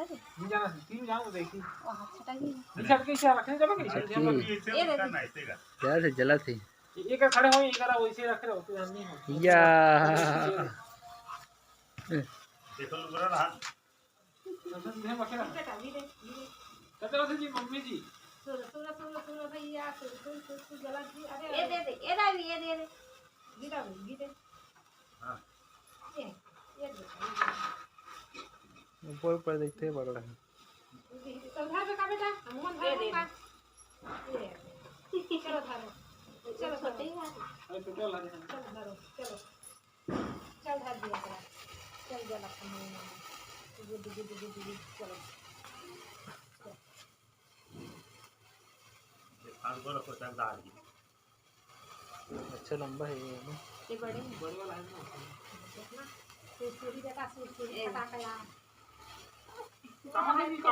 है रे नहीं जाना तीन जाऊं देखी ओ हाथ छटाई निकट के इशारा रखने जब के इशारा ये दे क्या से जला थी एक खड़े हो एक करा वैसे रख रहे होते नहीं हो या देखो लुगरा रहा तो सीधे मके रहा बेटा धीरे कतरा जी मम्मी जी सुनो भैया तू जला दी अरे ये दे ये डाली ये दे गिरा हां ये दे ऊपर ऊपर देखते पकड़ है समझा बेटा बेटा मोहन भाई का चलो धरो चलो छोटे ही अरे छोटे वाला है चलो धरो चलो चल धर दिया करा चल जला गुड चलो आगो रखो तब दाल की अच्छा लंबा है ये बड़े वाला है ना देखना सूरी बेटा सूरी पटाखा यार कहां है जी